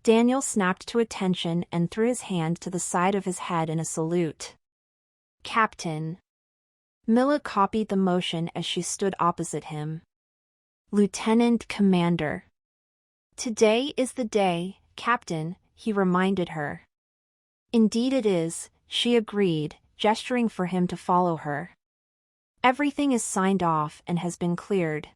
Daniel snapped to attention and threw his hand to the side of his head in a salute. Captain. Milla copied the motion as she stood opposite him. Lieutenant Commander. Today is the day, Captain, he reminded her. Indeed it is, she agreed, gesturing for him to follow her. Everything is signed off and has been cleared.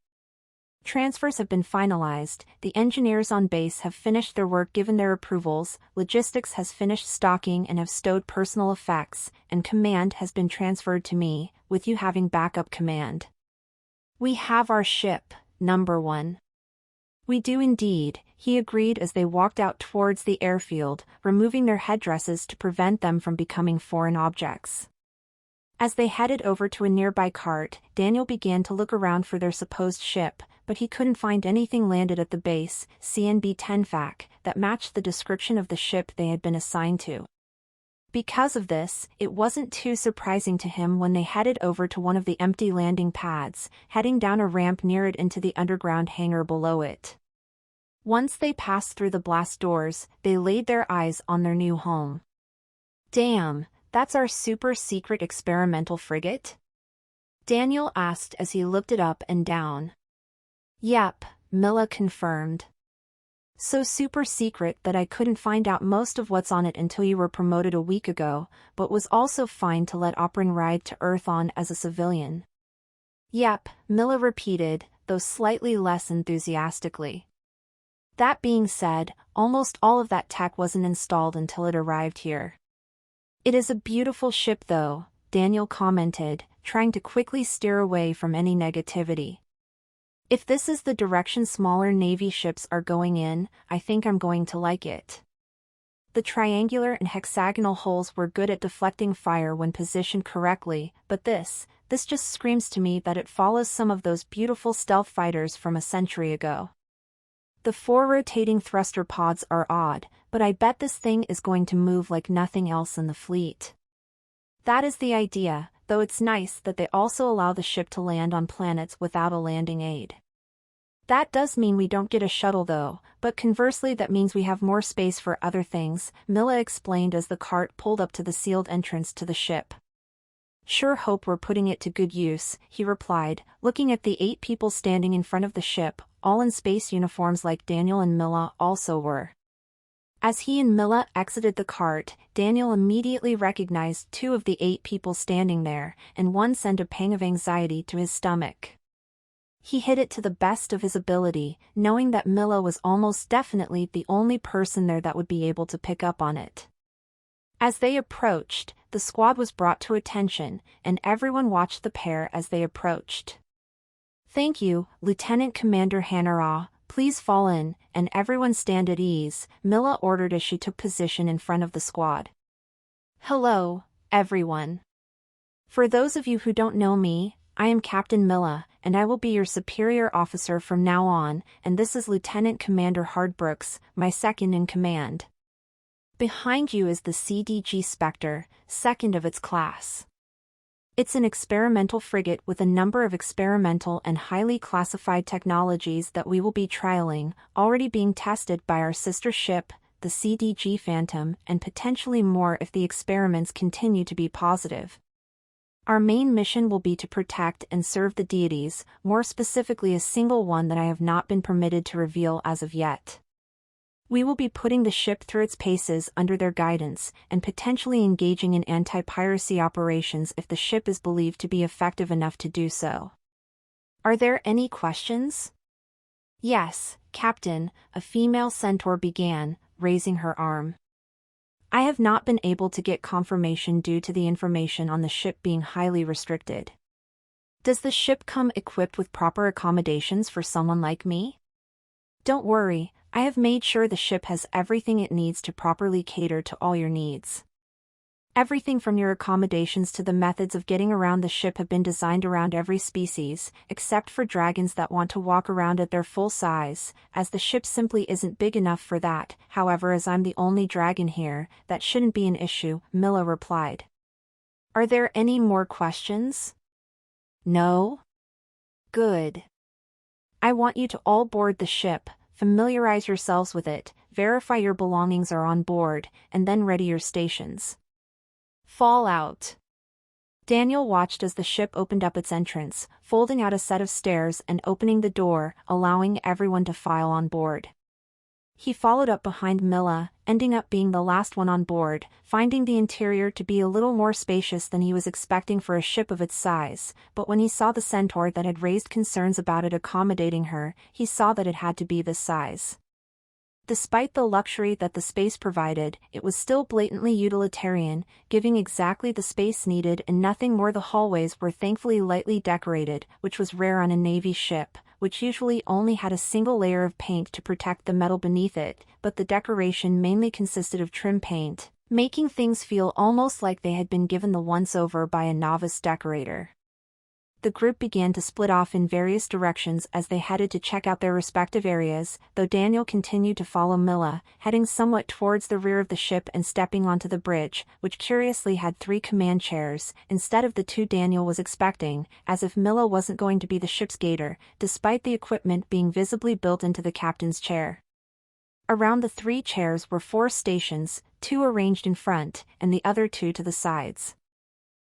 Transfers have been finalized, the engineers on base have finished their work given their approvals, logistics has finished stocking and have stowed personal effects, and command has been transferred to me, with you having backup command. We have our ship, number 1. We do indeed, he agreed as they walked out towards the airfield, removing their headdresses to prevent them from becoming foreign objects. As they headed over to a nearby cart, Daniel began to look around for their supposed ship, but he couldn't find anything landed at the base, CNB-10FAC, that matched the description of the ship they had been assigned to. Because of this, it wasn't too surprising to him when they headed over to one of the empty landing pads, heading down a ramp near it into the underground hangar below it. Once they passed through the blast doors, they laid their eyes on their new home. Damn, that's our super-secret experimental frigate? Daniel asked as he looked it up and down. Yep, Milla confirmed. So super secret that I couldn't find out most of what's on it until you were promoted a week ago, but was also fine to let Oprin ride to Earth on as a civilian. Yep, Milla repeated, though slightly less enthusiastically. That being said, almost all of that tech wasn't installed until it arrived here. It is a beautiful ship though, Daniel commented, trying to quickly steer away from any negativity. If this is the direction smaller Navy ships are going in, I think I'm going to like it. The triangular and hexagonal holes were good at deflecting fire when positioned correctly, but this just screams to me that it follows some of those beautiful stealth fighters from a century ago. The 4 rotating thruster pods are odd, but I bet this thing is going to move like nothing else in the fleet. That is the idea, though it's nice that they also allow the ship to land on planets without a landing aid. That does mean we don't get a shuttle though, but conversely that means we have more space for other things, Milla explained as the cart pulled up to the sealed entrance to the ship. Sure hope we're putting it to good use, he replied, looking at the 8 people standing in front of the ship, all in space uniforms like Daniel and Milla also were. As he and Milla exited the cart, Daniel immediately recognized 2 of the 8 people standing there, and one sent a pang of anxiety to his stomach. He hid it to the best of his ability, knowing that Milla was almost definitely the only person there that would be able to pick up on it. As they approached, the squad was brought to attention, and everyone watched the pair as they approached. Thank you, Lieutenant Commander Hanara, please fall in, and everyone stand at ease, Milla ordered as she took position in front of the squad. Hello, everyone. For those of you who don't know me, I am Captain Milla, and I will be your superior officer from now on, and this is Lieutenant Commander Hardbrooks, my second in command. Behind you is the CDG Spectre, second of its class. It's an experimental frigate with a number of experimental and highly classified technologies that we will be trialing, already being tested by our sister ship, the CDG Phantom, and potentially more if the experiments continue to be positive. Our main mission will be to protect and serve the deities, more specifically a single one that I have not been permitted to reveal as of yet. We will be putting the ship through its paces under their guidance, and potentially engaging in anti-piracy operations if the ship is believed to be effective enough to do so. Are there any questions? Yes, Captain, a female centaur began, raising her arm. I have not been able to get confirmation due to the information on the ship being highly restricted. Does the ship come equipped with proper accommodations for someone like me? Don't worry, I have made sure the ship has everything it needs to properly cater to all your needs. Everything from your accommodations to the methods of getting around the ship have been designed around every species, except for dragons that want to walk around at their full size, as the ship simply isn't big enough for that. However, as I'm the only dragon here, that shouldn't be an issue, Milla replied. Are there any more questions? No? Good. I want you to all board the ship, familiarize yourselves with it, verify your belongings are on board, and then ready your stations. Fallout. Daniel watched as the ship opened up its entrance, folding out a set of stairs and opening the door, allowing everyone to file on board. He followed up behind Milla, ending up being the last one on board, finding the interior to be a little more spacious than he was expecting for a ship of its size, but when he saw the centaur that had raised concerns about it accommodating her, he saw that it had to be this size. Despite the luxury that the space provided, it was still blatantly utilitarian, giving exactly the space needed and nothing more. The hallways were thankfully lightly decorated, which was rare on a Navy ship, which usually only had a single layer of paint to protect the metal beneath it, but the decoration mainly consisted of trim paint, making things feel almost like they had been given the once-over by a novice decorator. The group began to split off in various directions as they headed to check out their respective areas, though Daniel continued to follow Milla, heading somewhat towards the rear of the ship and stepping onto the bridge, which curiously had 3 command chairs, instead of the 2 Daniel was expecting, as if Milla wasn't going to be the ship's gator, despite the equipment being visibly built into the captain's chair. Around the 3 chairs were 4 stations, 2 arranged in front, and the other 2 to the sides.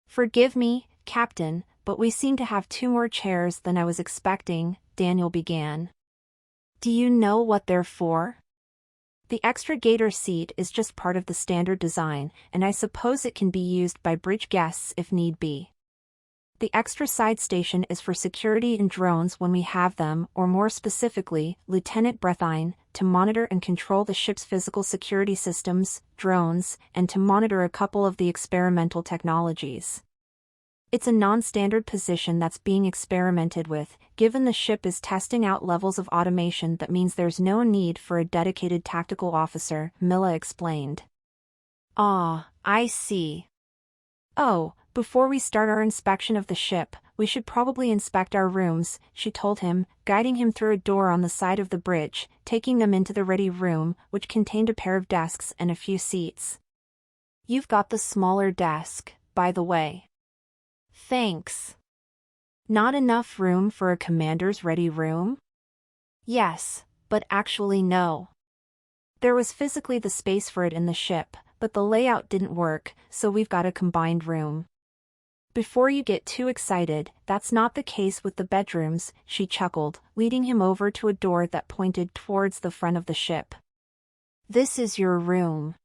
"Forgive me, Captain, but we seem to have 2 more chairs than I was expecting," Daniel began. "Do you know what they're for?" "The extra gator seat is just part of the standard design, and I suppose it can be used by bridge guests if need be. The extra side station is for security and drones when we have them, or more specifically, Lieutenant Brethine, to monitor and control the ship's physical security systems, drones, and to monitor a couple of the experimental technologies. It's a non-standard position that's being experimented with, given the ship is testing out levels of automation that means there's no need for a dedicated tactical officer," Milla explained. "Ah, I see. Oh, before we start our inspection of the ship, we should probably inspect our rooms," she told him, guiding him through a door on the side of the bridge, taking them into the ready room, which contained a pair of desks and a few seats. "You've got the smaller desk, by the way." "Thanks. Not enough room for a commander's ready room?" "Yes, but actually no. There was physically the space for it in the ship, but the layout didn't work, so we've got a combined room." "Before you get too excited, that's not the case with the bedrooms," she chuckled, leading him over to a door that pointed towards the front of the ship. "This is your room.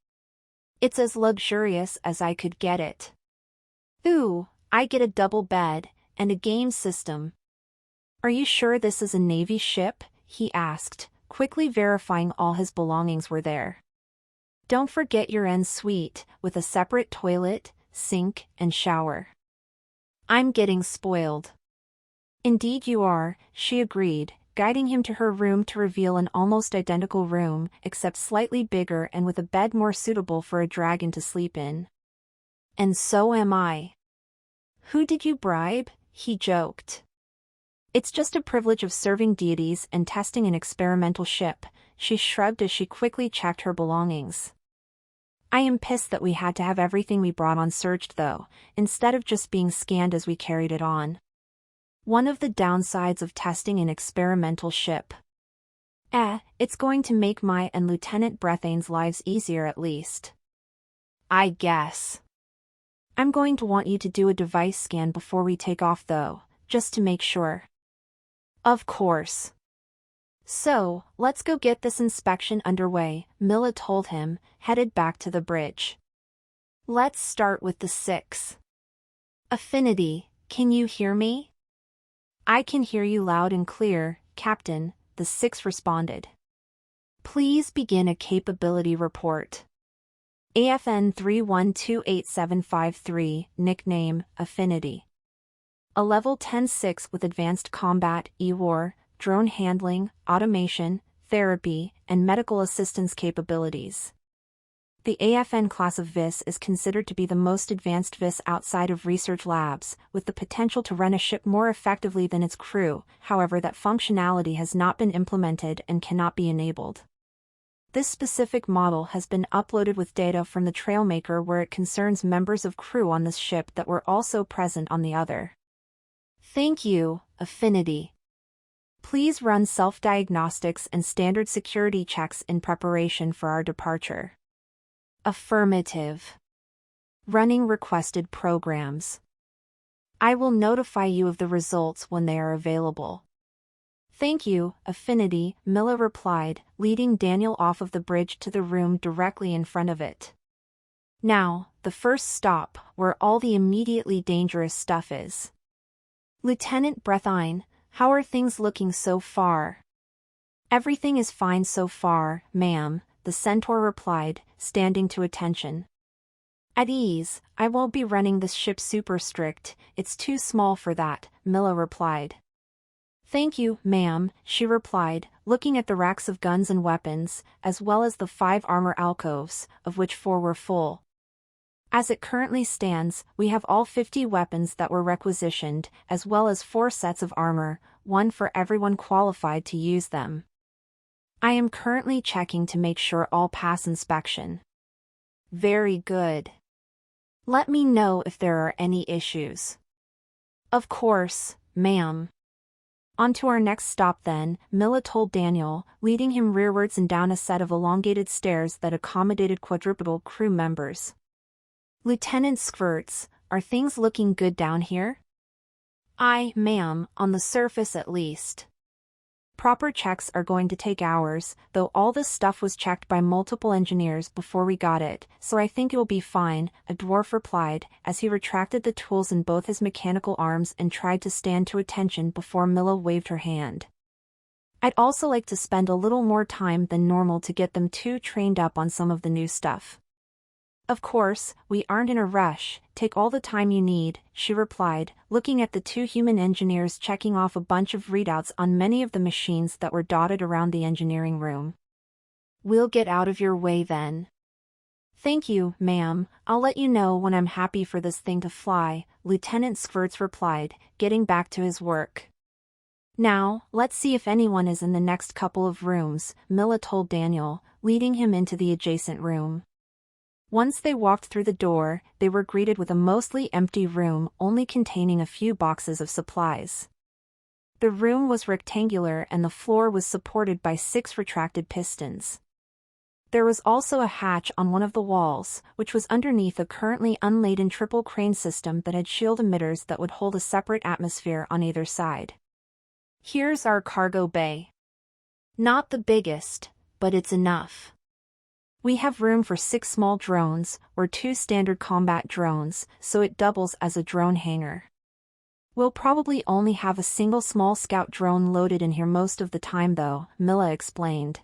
It's as luxurious as I could get it. Ooh, I get a double bed, and a game system." "Are you sure this is a Navy ship?" he asked, quickly verifying all his belongings were there. "Don't forget your en suite, with a separate toilet, sink, and shower." "I'm getting spoiled." "Indeed you are," she agreed, guiding him to her room to reveal an almost identical room, except slightly bigger and with a bed more suitable for a dragon to sleep in. "And so am I." "Who did you bribe?" he joked. "It's just a privilege of serving deities and testing an experimental ship," she shrugged as she quickly checked her belongings. "I am pissed that we had to have everything we brought on searched though, instead of just being scanned as we carried it on. One of the downsides of testing an experimental ship. It's going to make my and Lieutenant Brethane's lives easier at least. I guess. I'm going to want you to do a device scan before we take off though, just to make sure." "Of course." "So, let's go get this inspection underway," Milla told him, headed back to the bridge. "Let's start with the 6. Affinity, can you hear me?" "I can hear you loud and clear, Captain," the 6 responded. "Please begin a capability report." AFN 3128753, nickname, Affinity. A level 10-6 with advanced combat, EWAR, drone handling, automation, therapy, and medical assistance capabilities. The AFN class of VIS is considered to be the most advanced VIS outside of research labs, with the potential to run a ship more effectively than its crew. However, that functionality has not been implemented and cannot be enabled. This specific model has been uploaded with data from the Trailmaker where it concerns members of crew on this ship that were also present on the other. "Thank you, Affinity." Please run self-diagnostics and standard security checks in preparation for our departure. Affirmative. Running requested programs. I will notify you of the results when they are available. Thank you, Affinity, Milla replied, leading Daniel off of the bridge to the room directly in front of it. Now, the first stop, where all the immediately dangerous stuff is. Lieutenant Brethine, how are things looking so far? Everything is fine so far, ma'am, the centaur replied, standing to attention. At ease, I won't be running this ship super strict, it's too small for that, Milla replied. Thank you, ma'am, she replied, looking at the racks of guns and weapons, as well as the 5 armor alcoves, of which 4 were full. As it currently stands, we have all 50 weapons that were requisitioned, as well as 4 sets of armor, 1 for everyone qualified to use them. I am currently checking to make sure all pass inspection. Very good. Let me know if there are any issues. Of course, ma'am. On to our next stop then, Milla told Daniel, leading him rearwards and down a set of elongated stairs that accommodated quadrupedal crew members. Lieutenant Skvirts, are things looking good down here? Aye, ma'am, on the surface at least. Proper checks are going to take hours, though all this stuff was checked by multiple engineers before we got it, so I think it'll be fine, a dwarf replied, as he retracted the tools in both his mechanical arms and tried to stand to attention before Milla waved her hand. I'd also like to spend a little more time than normal to get them 2 trained up on some of the new stuff. Of course, we aren't in a rush, take all the time you need, she replied, looking at the 2 human engineers checking off a bunch of readouts on many of the machines that were dotted around the engineering room. We'll get out of your way then. Thank you, ma'am, I'll let you know when I'm happy for this thing to fly, Lieutenant Skvirts replied, getting back to his work. Now, let's see if anyone is in the next couple of rooms, Milla told Daniel, leading him into the adjacent room. Once they walked through the door, they were greeted with a mostly empty room only containing a few boxes of supplies. The room was rectangular and the floor was supported by 6 retracted pistons. There was also a hatch on one of the walls, which was underneath a currently unladen triple crane system that had shield emitters that would hold a separate atmosphere on either side. Here's our cargo bay. Not the biggest, but it's enough. We have room for 6 small drones, or 2 standard combat drones, so it doubles as a drone hangar. We'll probably only have a single small scout drone loaded in here most of the time though, Milla explained.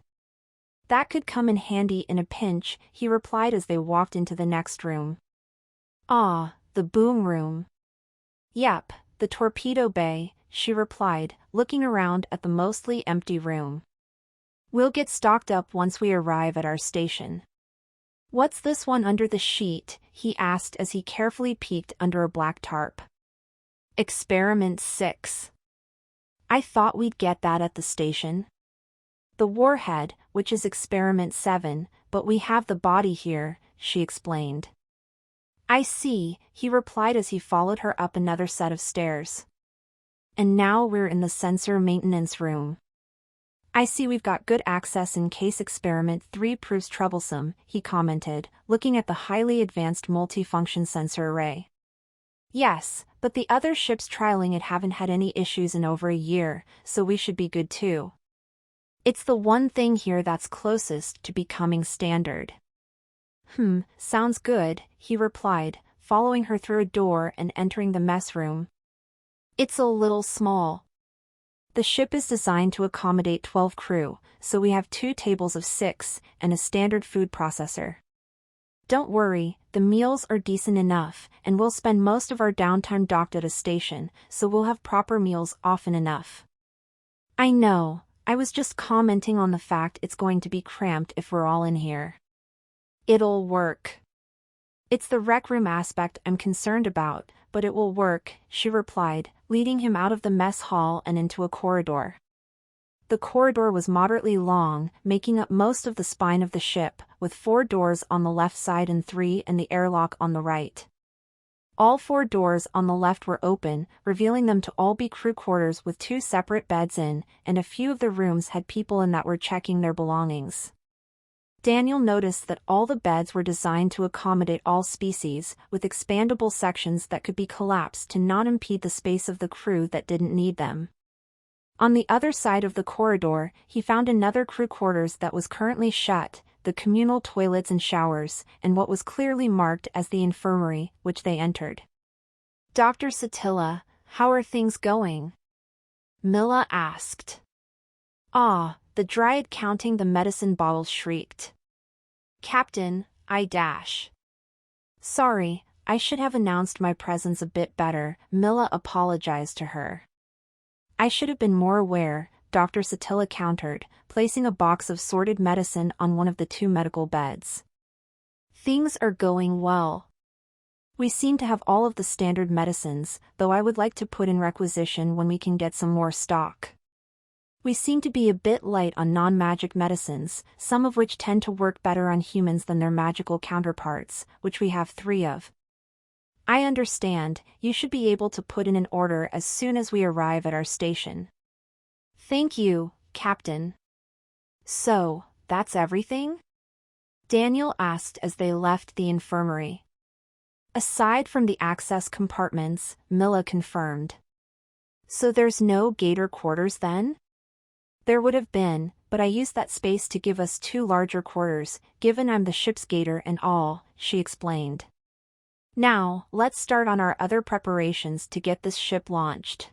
That could come in handy in a pinch, he replied as they walked into the next room. Ah, the boom room. Yep, the torpedo bay, she replied, looking around at the mostly empty room. We'll get stocked up once we arrive at our station. What's this one under the sheet? He asked as he carefully peeked under a black tarp. Experiment 6. I thought we'd get that at the station. The warhead, which is Experiment 7, but we have the body here, she explained. I see, he replied as he followed her up another set of stairs. And now we're in the sensor maintenance room. I see we've got good access in case Experiment 3 proves troublesome, he commented, looking at the highly advanced multifunction sensor array. Yes, but the other ships trialing it haven't had any issues in over a year, so we should be good too. It's the one thing here that's closest to becoming standard. Sounds good, he replied, following her through a door and entering the mess room. It's a little small. The ship is designed to accommodate 12 crew, so we have 2 tables of 6, and a standard food processor. Don't worry, the meals are decent enough, and we'll spend most of our downtime docked at a station, so we'll have proper meals often enough. I know, I was just commenting on the fact it's going to be cramped if we're all in here. It'll work. It's the rec room aspect I'm concerned about, but it will work, she replied, leading him out of the mess hall and into a corridor. The corridor was moderately long, making up most of the spine of the ship, with 4 doors on the left side and 3 in the airlock on the right. All 4 doors on the left were open, revealing them to all be crew quarters with 2 separate beds in, and a few of the rooms had people in that were checking their belongings. Daniel noticed that all the beds were designed to accommodate all species, with expandable sections that could be collapsed to not impede the space of the crew that didn't need them. On the other side of the corridor, he found another crew quarters that was currently shut, the communal toilets and showers, and what was clearly marked as the infirmary, which they entered. "Dr. Satilla, how are things going?" Milla asked. "Ah," the dryad counting the medicine bottles shrieked. "Captain, I dash. Sorry, I should have announced my presence a bit better," Milla apologized to her. "I should have been more aware," Dr. Satilla countered, placing a box of sorted medicine on one of the 2 medical beds. "Things are going well. We seem to have all of the standard medicines, though I would like to put in requisition when we can get some more stock. We seem to be a bit light on non-magic medicines, some of which tend to work better on humans than their magical counterparts, which we have 3 of. I understand, you should be able to put in an order as soon as we arrive at our station." "Thank you, Captain." "So, that's everything?" Daniel asked as they left the infirmary. "Aside from the access compartments," Milla confirmed. "So there's no gator quarters then?" "There would have been, but I used that space to give us 2 larger quarters, given I'm the ship's gator and all," she explained. "Now, let's start on our other preparations to get this ship launched."